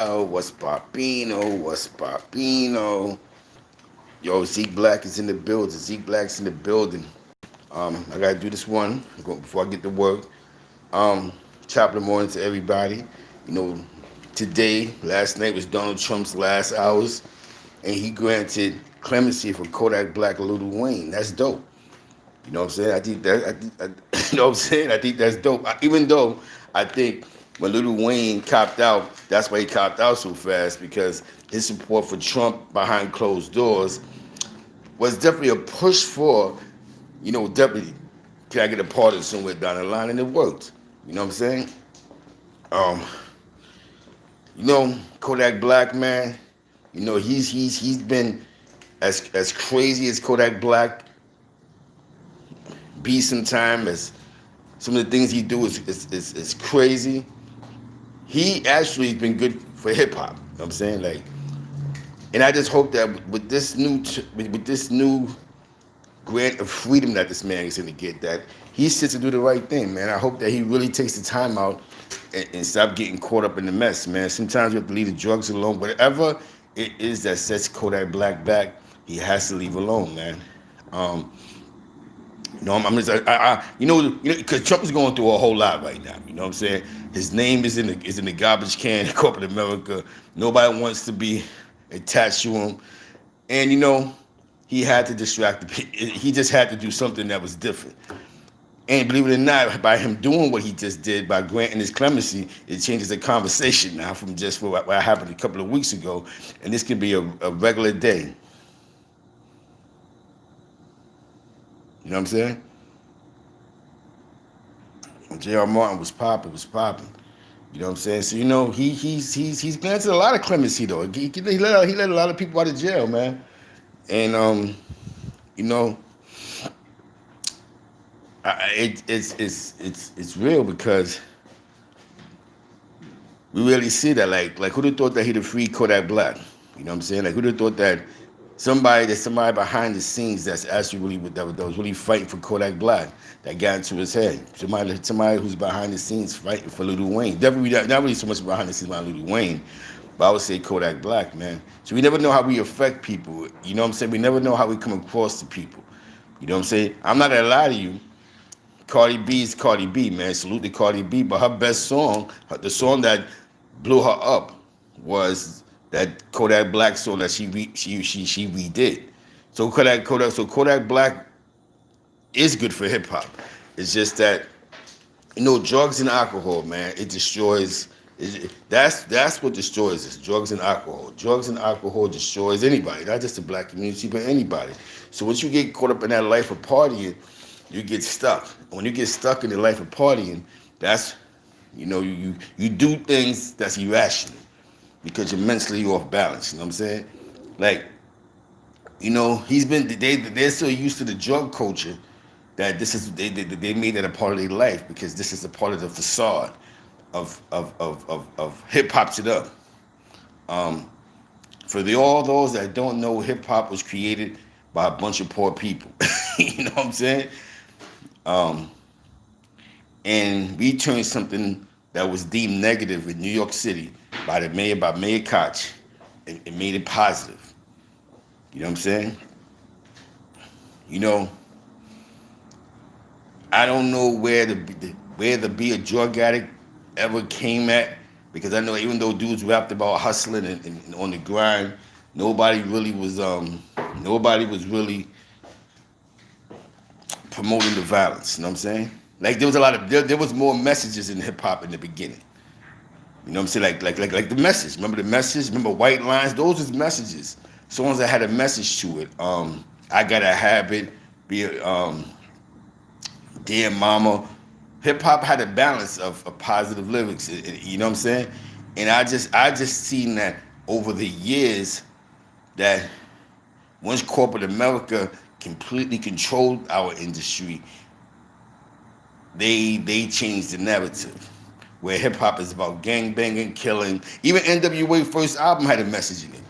Oh, what's Papino? What's Papino? Yo, Zeke Black is in the building. Zeke Black's in the building. I gotta do this one before I get to work. Um, Top of the morning to everybody. You know, last night was Donald Trump's last hours, and he granted clemency for Kodak Black and Lil Wayne. That's dope. You know what I'm saying? You know what I'm saying? I think that's dope. Even though I think when Lil Wayne copped out, that's why he copped out so fast because his support for Trump behind closed doors was definitely a push for, definitely can I get a pardon somewhere down the line, and it worked. You know what I'm saying? Um, Kodak Black, man. He's been as crazy as Kodak Black be sometime as some of the things he do is crazy. He actually has been good for hip hop. You know what I'm saying? Like, and I just hope that with this new grant of freedom that this man is going to get, that he sits to do the right thing, man. I hope that he really takes the time out and stop getting caught up in the mess, man. Sometimes you have to leave the drugs alone. Whatever it is that sets Kodak Black back, he has to leave alone, man. I'm just, because Trump is going through a whole lot right now. You know what I'm saying? His name is in the garbage can in corporate America. Nobody wants to be attached to him, and he had to distract the people. He just had to do something that was different. And believe it or not, by him doing what he just did, by granting his clemency, it changes the conversation now from just what happened a couple of weeks ago, and this can be a regular day. You know what I'm saying? When J.R. Martin was popping. You know what I'm saying? So he's granted a lot of clemency though. He let a lot of people out of jail, man. And you know, it's real because we really see that. Like who'd have thought that he'd have freed Kodak Black? You know what I'm saying? Like who'd have thought that somebody behind the scenes that's actually really that was really fighting for Kodak Black that got into his head. Somebody who's behind the scenes fighting for Lil Wayne. Definitely not really so much behind the scenes behind Lil Wayne, but I would say Kodak Black, man. So we never know how we affect people. You know what I'm saying? We never know how we come across to people. You know what I'm saying? I'm not gonna lie to you. Cardi B is Cardi B, man. Salute to Cardi B. But her best song, the song that blew her up, was that Kodak Black song that she redid. So Kodak Black is good for hip hop. It's just that drugs and alcohol, man. It destroys. That's what destroys us. Drugs and alcohol. Drugs and alcohol destroys anybody, not just the black community, but anybody. So once you get caught up in that life of partying, you get stuck. When you get stuck in the life of partying, that's you do things that's irrational because you're mentally off balance. You know what I'm saying? Like, they're so used to the drug culture that they made that a part of their life because this is a part of the facade of hip hop to them. For all those that don't know, hip hop was created by a bunch of poor people. You know what I'm saying? And we turned something that was deemed negative in New York City by Mayor Koch, and made it positive. You know what I'm saying? I don't know where the be a drug addict ever came at, because I know even though dudes rapped about hustling and on the grind, nobody was really promoting the violence. You know what I'm saying? Like there was there was more messages in hip hop in the beginning. You know what I'm saying? Like the message. Remember the message? Remember White Lines? Those was messages. Songs that had a message to it. I Got a Habit, Dear Mama. Hip hop had a balance of positive lyrics. You know what I'm saying? And I just seen that over the years that once corporate America completely controlled our industry, they changed the narrative. Where hip hop is about gang banging, killing. Even NWA first album had a message in it.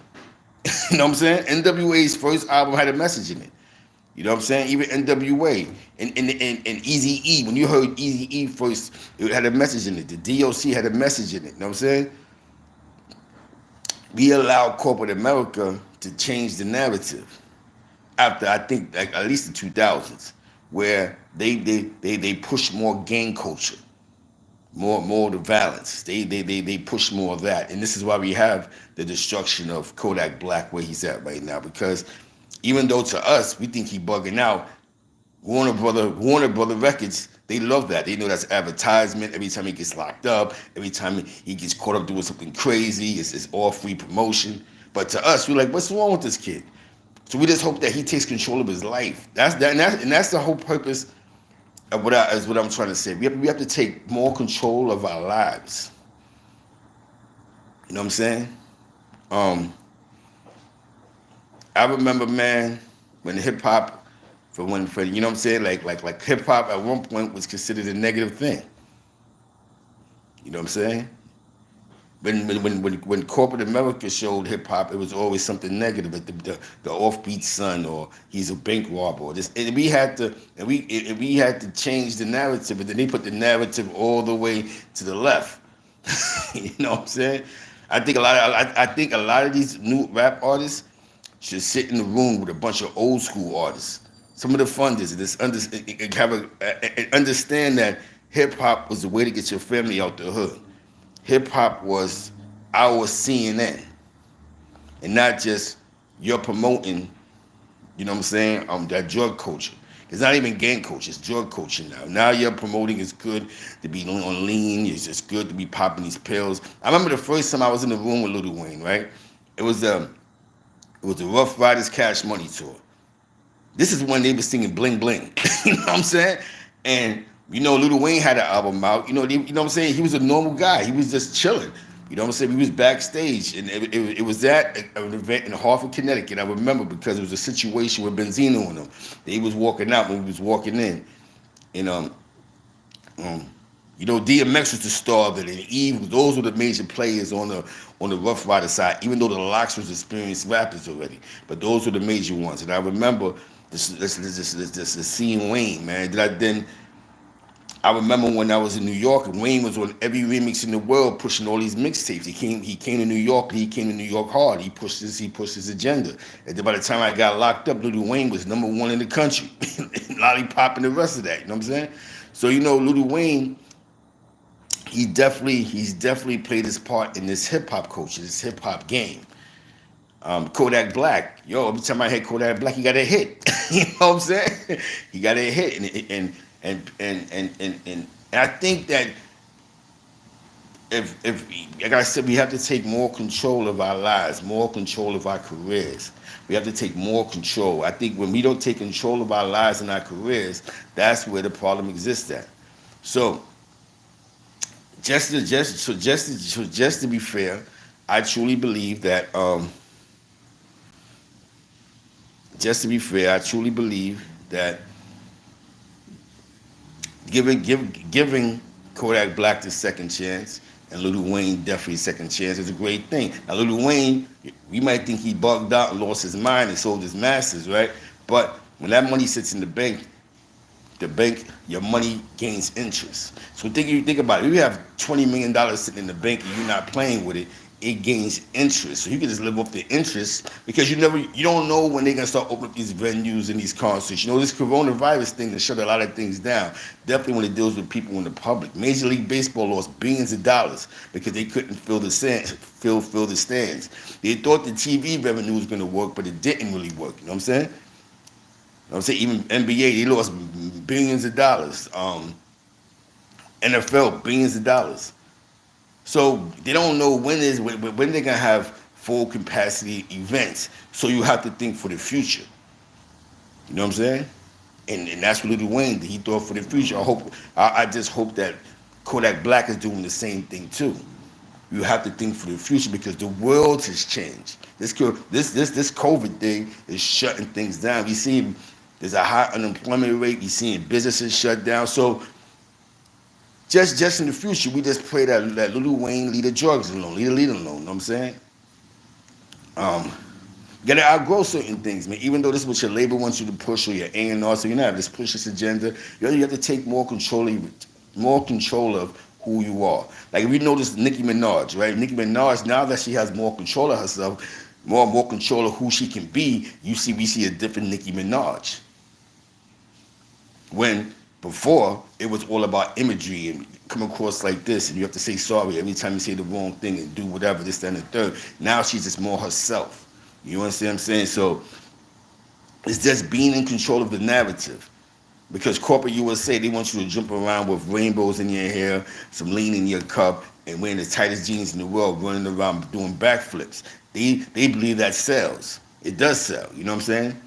You know what I'm saying? NWA's first album had a message in it. You know what I'm saying? Even NWA and Eazy-E. When you heard Eazy-E first, it had a message in it. The DOC had a message in it. You know what I'm saying? we allowed corporate America to change the narrative after I think like at least the 2000s, where they push more gang culture, more the violence. They push more of that, and this is why we have the destruction of Kodak Black where he's at right now. Because even though to us we think he bugging out, Warner Brother Records, they love that. They know that's advertisement. Every time he gets locked up, every time he gets caught up doing something crazy, it's all free promotion. But to us, we're like, what's wrong with this kid? So we just hope that he takes control of his life. That's the whole purpose of what I'm trying to say. We have to take more control of our lives. You know what I'm saying? Um, I remember, man, when hip hop, for you know what I'm saying, like hip hop at one point was considered a negative thing. You know what I'm saying? When corporate America showed hip hop, it was always something negative, like the offbeat son, or he's a bank robber, or this. And we had to change the narrative, and then they put the narrative all the way to the left. You know what I'm saying? I think a lot of these new rap artists should sit in the room with a bunch of old school artists. Some of the funders and understand that hip hop was the way to get your family out the hood. Hip hop was our CNN, and not just you're promoting. You know what I'm saying? That drug culture. It's not even gang culture. It's drug culture now. Now you're promoting it's good to be on lean. It's just good to be popping these pills. I remember the first time I was in the room with Lil Wayne. Right? It was the Rough Riders Cash Money tour. This is when they were singing Bling Bling. You know what I'm saying? And Lil Wayne had an album out. You know what I'm saying? He was a normal guy. He was just chilling. You know what I'm saying? We was backstage, and it was at an event in Hartford, Connecticut. I remember because it was a situation with Benzino on them. They was walking out when we was walking in, and DMX was the star of it, and Eve. Those were the major players on the Rough Rider side. Even though the Locks was experienced rappers already, but those were the major ones. And I remember this seeing Wayne, man. I remember when I was in New York, and Wayne was on every remix in the world, pushing all these mixtapes. He came to New York, and he came to New York hard. He pushed his agenda. And then by the time I got locked up, Lil Wayne was #1 in the country, Lollipop and the rest of that. You know what I'm saying? So Lil Wayne, he's definitely played his part in this hip hop culture, this hip hop game. Kodak Black, every time I hit Kodak Black, he got a hit. You know what I'm saying? He got a hit, and I think that if like I said, we have to take more control of our lives, more control of our careers. We have to take more control. I think when we don't take control of our lives and our careers, that's where the problem exists at. So just to be fair, I truly believe that giving Kodak Black the second chance and Lil Wayne definitely second chance is a great thing. Now Lil Wayne, we might think he bugged out and lost his mind and sold his masters, right? But when that money sits in the bank, your money gains interest. So think about it. If you have $20 million sitting in the bank and you're not playing with it, it gains interest. So you can just live off the interest because you don't know when they're gonna start opening up these venues and these concerts. This coronavirus thing that shut a lot of things down. Definitely when it deals with people in the public. Major League Baseball lost billions of dollars because they couldn't fill the stands. They thought the TV revenue was gonna work, but it didn't really work. You know what I'm saying? Even NBA, they lost billions of dollars. NFL, billions of dollars. So they don't know when they're gonna have full capacity events. So you have to think for the future. You know what I'm saying? And that's what Lil Wayne did. He thought for the future. I just hope that Kodak Black is doing the same thing too. You have to think for the future because the world has changed. This COVID thing is shutting things down. We see there's a high unemployment rate. We seeing businesses shut down. So just in the future, we just pray that Lil Wayne leave the drugs alone, leave the lead alone. You know what I'm saying? You gotta outgrow certain things, man. Even though this is what your label wants you to push or your A&R, so you're not just push this agenda. You have to take more control of who you are. Like if you notice Nicki Minaj, right? Nicki Minaj, now that she has more control of herself, more control of who she can be, we see a different Nicki Minaj. When before it was all about imagery and come across like this, and you have to say sorry every time you say the wrong thing and do whatever this, that, and the third. Now she's just more herself. You understand what I'm saying? So it's just being in control of the narrative. Because corporate USA, they want you to jump around with rainbows in your hair, some lean in your cup, and wearing the tightest jeans in the world, running around doing backflips. They believe that sells. It does sell. You know what I'm saying?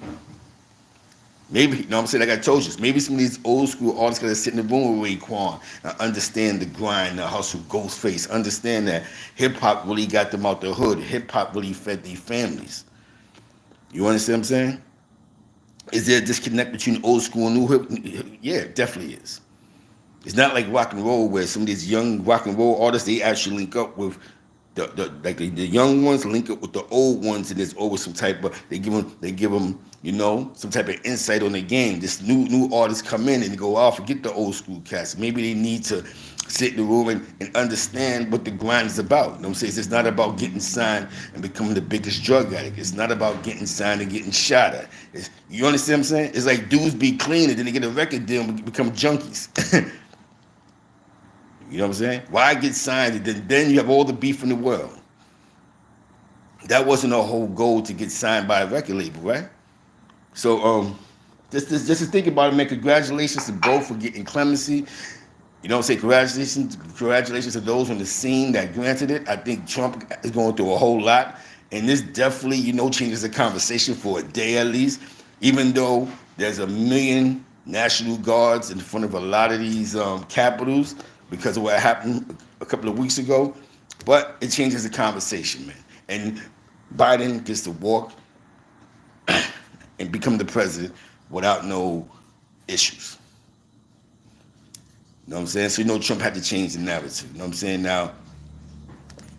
Maybe, you know what I'm saying? Like I told you, maybe some of these old school artists gotta sit in the room with Raekwon and understand the grind, the hustle, Ghostface, understand that hip hop really got them out the hood. Hip hop really fed their families. You understand what I'm saying? Is there a disconnect between old school and new hip? Yeah, it definitely is. It's not like rock and roll where some of these young rock and roll artists, they actually link up with the young ones link up with the old ones, and there's always some type of they give them some type of insight on the game. This new artists come in and they go, "Oh, forget the old school cats." Maybe they need to sit in the room and understand what the grind is about. You know what I'm saying? It's not about getting signed and becoming the biggest drug addict. It's not about getting signed and getting shot at. You understand what I'm saying? It's like dudes be clean and then they get a record deal and become junkies. You know what I'm saying? Why get signed and then you have all the beef in the world? That wasn't a whole goal to get signed by a record label, right? So just to think about it, man, congratulations to both for getting clemency. You know what I'm saying? Congratulations to those on the scene that granted it. I think Trump is going through a whole lot. And this definitely, changes the conversation for a day at least. Even though there's a million National Guards in front of a lot of these capitals because of what happened a couple of weeks ago. But it changes the conversation, man. And Biden gets to walk and become the president without no issues. You know what I'm saying? So Trump had to change the narrative. You know what I'm saying? Now,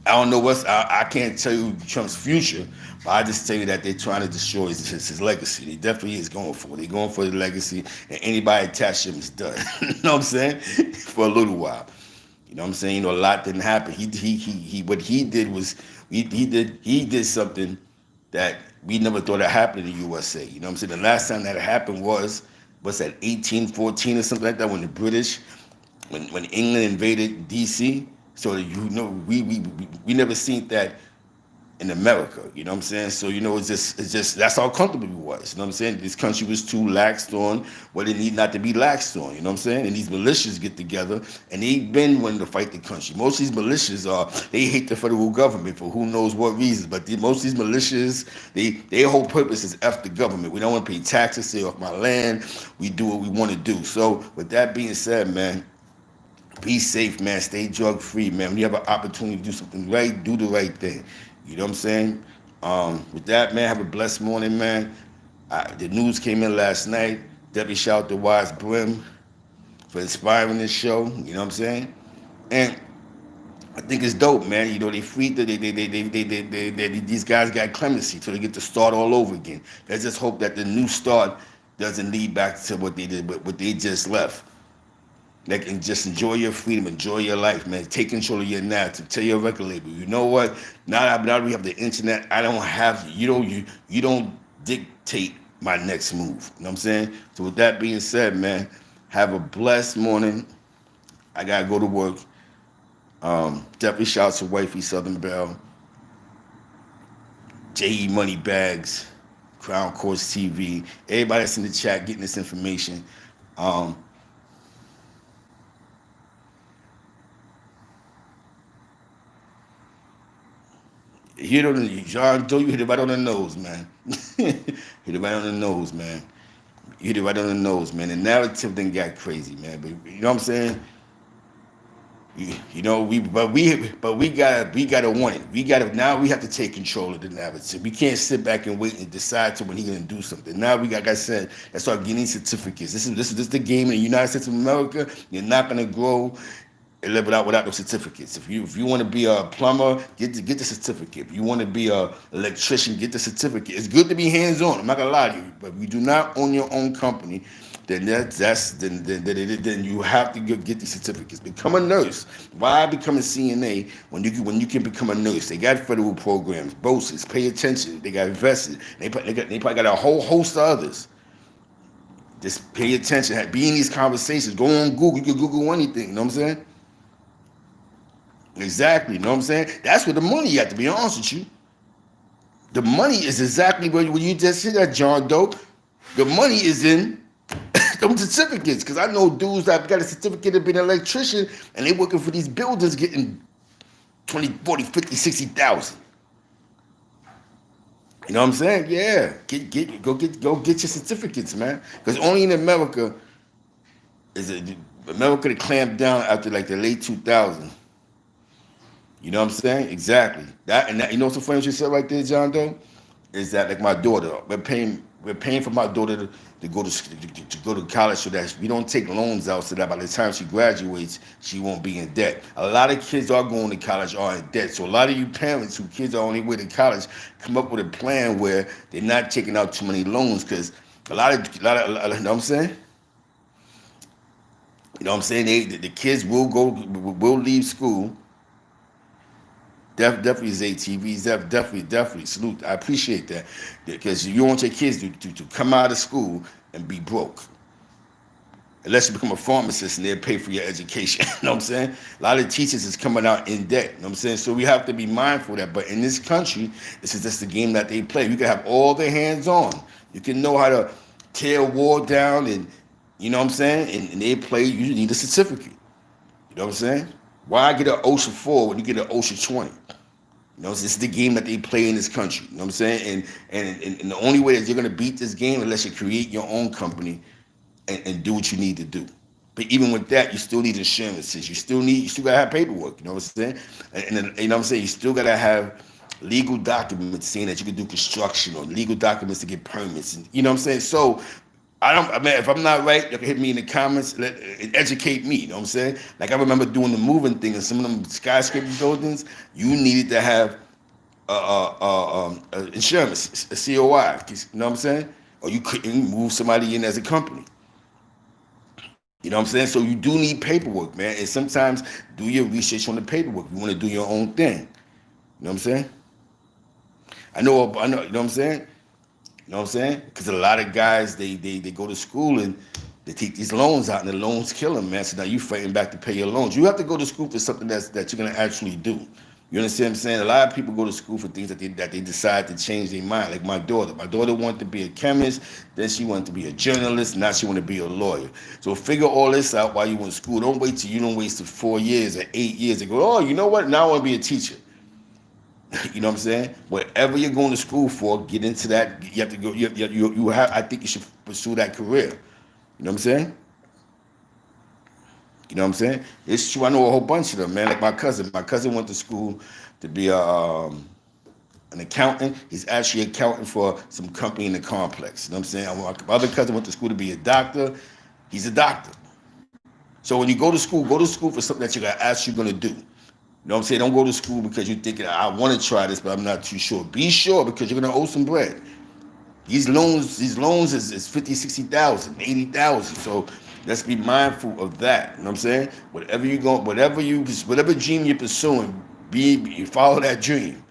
I don't know I can't tell you Trump's future, but I just tell you that they're trying to destroy his legacy. They definitely is going for it. They're going for the legacy, and anybody attached to him is done. You know what I'm saying? For a little while. You know what I'm saying? A lot didn't happen. He what he did was he did something that we never thought had happened in the USA. You know what I'm saying? The last time that happened was, what's that, 1814 or something like that, when the British, when England invaded DC. So we never seen that in America. You know what I'm saying? So it's just that's how comfortable we was. You know what I'm saying? This country was too laxed on what it need not to be laxed on. You know what I'm saying? And these militias get together and they've been wanting to fight the country. Most of these militias they hate the federal government for who knows what reasons. But most of these militias, their whole purpose is F the government. We don't want to pay taxes, stay off my land. We do what we want to do. So with that being said, man, be safe, man. Stay drug free, man. When you have an opportunity to do something right, do the right thing. You know what I'm saying? With that, man, have a blessed morning, man. The news came in last night. Debbie shout out to Wise Brim for inspiring this show. You know what I'm saying? And I think it's dope, man. They freed these guys got clemency, so they get to start all over again. Let's just hope that the new start doesn't lead back to what they did, what they just left. Like, and just enjoy your freedom, enjoy your life, man. Take control of your narrative. Tell your record label, you know what? Now that we have the internet, I don't have you don't dictate my next move. You know what I'm saying? So with that being said, man, have a blessed morning. I gotta go to work. Definitely shout out to Wifey Southern Belle, J.E. Money Bags, Crown Course TV, everybody that's in the chat getting this information. John Doe, you hit it right on the nose, man. Hit it right on the nose, man. You hit it right on the nose, man. The narrative then got crazy, man. But you know what I'm saying? We gotta want it. Now we have to take control of the narrative. We can't sit back and wait and decide to when he's gonna do something. Now we got, like I said, let's start getting certificates. This is the game in the United States of America. You're not gonna grow and live without those certificates. If you want to be a plumber, get the certificate. If you want to be a electrician, get the certificate. It's good to be hands-on. I'm not gonna lie to you, but if you do not own your own company, then then you have to get these certificates. Become a nurse. Why become a CNA when you can become a nurse? They got federal programs, BOSIS. Pay attention. They got invested. They probably got a whole host of others. Just pay attention. Be in these conversations. Go on Google. You can Google anything. You know what I'm saying? Exactly. You know what I'm saying? That's where the money at, to be honest with you. The money is exactly where you just said that, John Doe. The money is in them certificates. Because I know dudes that got a certificate of being an electrician and they working for these buildings getting 20, 40, 50, 60,000. You know what I'm saying? Yeah. Go get your certificates, man. Because only in America America to clamp down after like the late 2000s. You know what I'm saying? Exactly. That you know what's so funny what you said right there, John Doe? Is that like my daughter? We're paying for my daughter to go to college so that we don't take loans out so that by the time she graduates, she won't be in debt. A lot of kids are going to college are in debt. So a lot of you parents who kids are on their way to college come up with a plan where they're not taking out too many loans because a lot of you know what I'm saying? You know what I'm saying? The kids will leave school. Definitely is ATVs. Definitely salute. I appreciate that because you want your kids to come out of school and be broke. Unless you become a pharmacist and they'll pay for your education. You know what I'm saying? A lot of teachers is coming out in debt. You know what I'm saying? So we have to be mindful of that. But in this country, this is just the game that they play. You can have all the hands on. You can know how to tear a wall down and you know what I'm saying? And they play, you need a certificate. You know what I'm saying? Why get an OSHA 4 when you get an OSHA 20? You know, this is the game that they play in this country. You know what I'm saying? And the only way that you're going to beat this game unless you create your own company and do what you need to do. But even with that, you still need insurances. You still got to have paperwork. You know what I'm saying? And you know what I'm saying? You still got to have legal documents saying that you can do construction or legal documents to get permits. And, you know what I'm saying? So I mean, if I'm not right, you can hit me in the comments, educate me, you know what I'm saying? Like I remember doing the moving thing in some of them skyscraper buildings, you needed to have insurance, a COI, you know what I'm saying? Or you couldn't move somebody in as a company. You know what I'm saying? So you do need paperwork, man. And sometimes do your research on the paperwork. You want to do your own thing. You know what I'm saying? I know, you know what I'm saying? You know what I'm saying? Because a lot of guys, they go to school and they take these loans out and the loans kill them, man. So now you fighting back to pay your loans. You have to go to school for something that you're going to actually do. You understand what I'm saying? A lot of people go to school for things that they decide to change their mind. Like my daughter. My daughter wanted to be a chemist. Then she wanted to be a journalist. Now she wanted to be a lawyer. So figure all this out while you're in school. Don't wait till you don't waste 4 years or 8 years and go, oh, you know what? Now I want to be a teacher. You know what I'm saying? Whatever you're going to school for, get into that. You have to go. You have. I think you should pursue that career. You know what I'm saying? You know what I'm saying? It's true. I know a whole bunch of them, man. Like my cousin. My cousin went to school to be an accountant. He's actually accounting for some company in the complex. You know what I'm saying? My other cousin went to school to be a doctor. He's a doctor. So when you go to school for something that you're actually going to do. You know what I'm saying? Don't go to school because you're thinking, I want to try this, but I'm not too sure. Be sure because you're going to owe some bread. These loans is 50, 60,000, 80,000. So let's be mindful of that. You know what I'm saying? Whatever dream you're pursuing, follow that dream.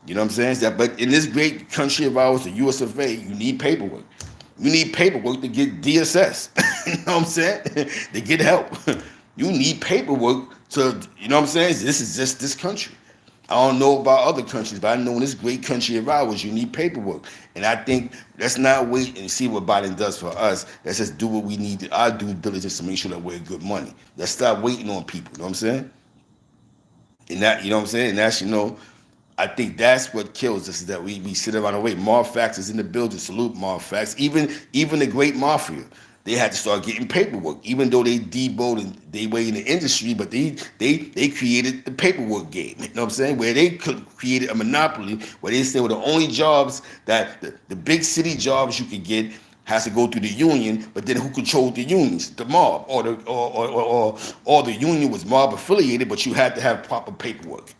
You know what I'm saying? But in this great country of ours, the US of A, you need paperwork. You need paperwork to get DSS. You know what I'm saying? To get help. You need paperwork to, you know what I'm saying? This is just this country. I don't know about other countries, but I know in this great country of ours, you need paperwork. And I think let's not wait and see what Biden does for us. Let's just do what we need, our due diligence to make sure that we're good money. Let's stop waiting on people, you know what I'm saying? And that, you know what I'm saying? And that's, I think that's what kills us, is that we sit around and wait. Marv Fax is in the building. Salute Marv Fax. Even the great mafia, they had to start getting paperwork, even though they deboed they way in the industry, but they created the paperwork game. You know what I'm saying? Where they created a monopoly where they said, well, the only jobs that the big city jobs you could get has to go through the union, but then who controlled the unions? The mob, or the union was mob affiliated, but you had to have proper paperwork.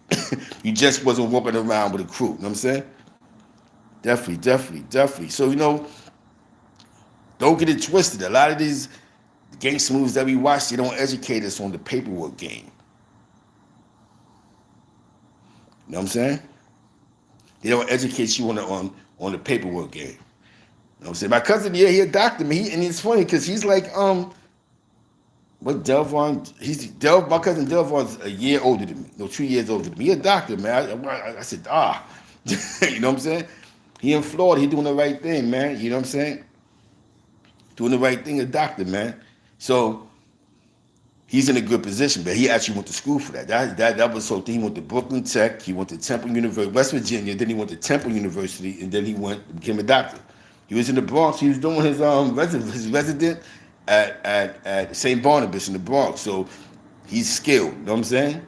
You just wasn't walking around with a crew. You know what I'm saying? Definitely. So Don't get it twisted. A lot of these gangster movies that we watch, they don't educate us on the paperwork game. You know what I'm saying? They don't educate you on the paperwork game. You know what I'm saying? My cousin, yeah, he a doctor, man. And it's funny because he's like, what Delvon? My cousin Delvon's a year older than me. No, 2 years older than me. He a doctor, man. I said, you know what I'm saying? He in Florida, he doing the right thing, man. You know what I'm saying? Doing the right thing, a doctor, man. So he's in a good position, but he actually went to school for that. That was so. He went to Brooklyn Tech, he went to Temple University, West Virginia, then he went to Temple University, and then he became a doctor. He was in the Bronx. He was doing his resident at St. Barnabas in the Bronx. So he's skilled. You know what I'm saying?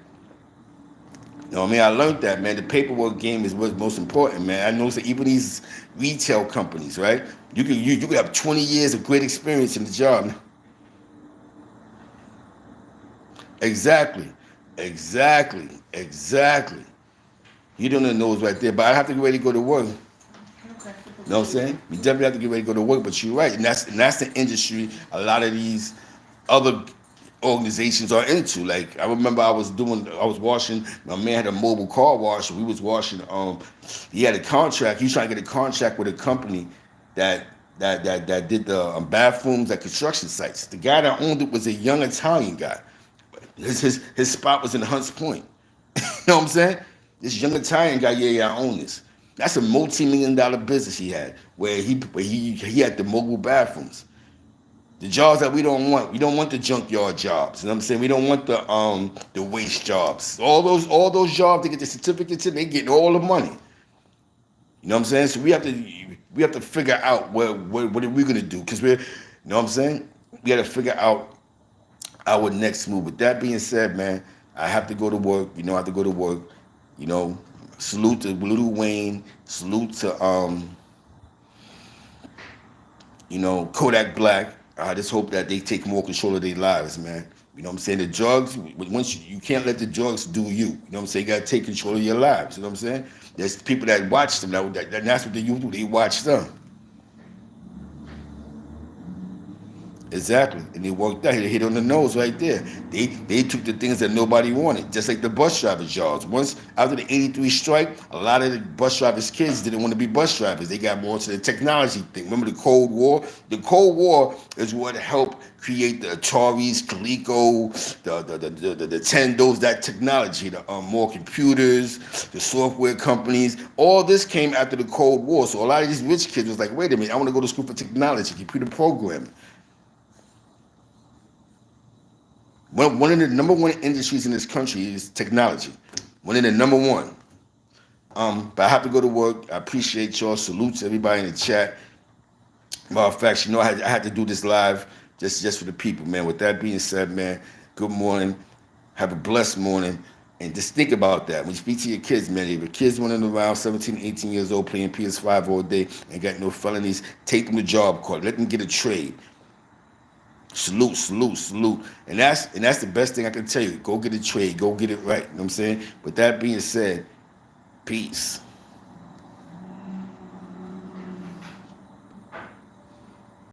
You know what I mean? I learned that, man. The paperwork game is what's most important, man. I know that even these retail companies, right? You can have 20 years of great experience in the job. Exactly. You don't know those right there, but I have to get ready to go to work. You know what I'm saying? You definitely have to get ready to go to work, but you're right. And that's the industry a lot of these other organizations are into. Like I remember I was washing, my man had a mobile car wash, we was washing, he had a contract, he was trying to get a contract with a company that did the bathrooms at construction sites. The guy that owned it was a young Italian guy. His spot was in Hunts Point. You know what I'm saying? This young Italian guy, I own this. That's a multi-million-dollar business he had, where he had the mobile bathrooms. The jobs that we don't want. We don't want the junkyard jobs. You know what I'm saying? We don't want the waste jobs. All those jobs, they get the certificates in, they get all the money. You know what I'm saying? So we have to figure out what are we gonna do? Because you know what I'm saying? We gotta figure out our next move. With that being said, man, I have to go to work. I have to go to work. Salute to Lil Wayne. Salute to Kodak Black. I just hope that they take more control of their lives, man. You know what I'm saying? The drugs, once you can't let the drugs do you. You know what I'm saying? You gotta take control of your lives. You know what I'm saying? There's people that watch them. That's what they do. They watch them. Exactly, and they worked out. They hit on the nose right there. They took the things that nobody wanted, just like the bus drivers' jobs. Once after the '83 strike, a lot of the bus drivers' kids didn't want to be bus drivers. They got more into the technology thing. Remember the Cold War? The Cold War is what helped create the Ataris, Coleco, the Nintendos, that technology, the more computers, the software companies. All this came after the Cold War. So a lot of these rich kids was like, wait a minute, I want to go to school for technology, computer programming. One of the number one industries in this country is technology. One of the number one. But I have to go to work. I appreciate y'all. Salute to everybody in the chat. Matter of fact, I had to do this live just for the people, man. With that being said, man, good morning. Have a blessed morning. And just think about that. When you speak to your kids, man, if your kids running around 17, 18 years old playing PS5 all day and got no felonies, take them to job court. Let them get a trade. Salute. And that's the best thing I can tell you. Go get a trade. Go get it right. You know what I'm saying? With that being said, peace.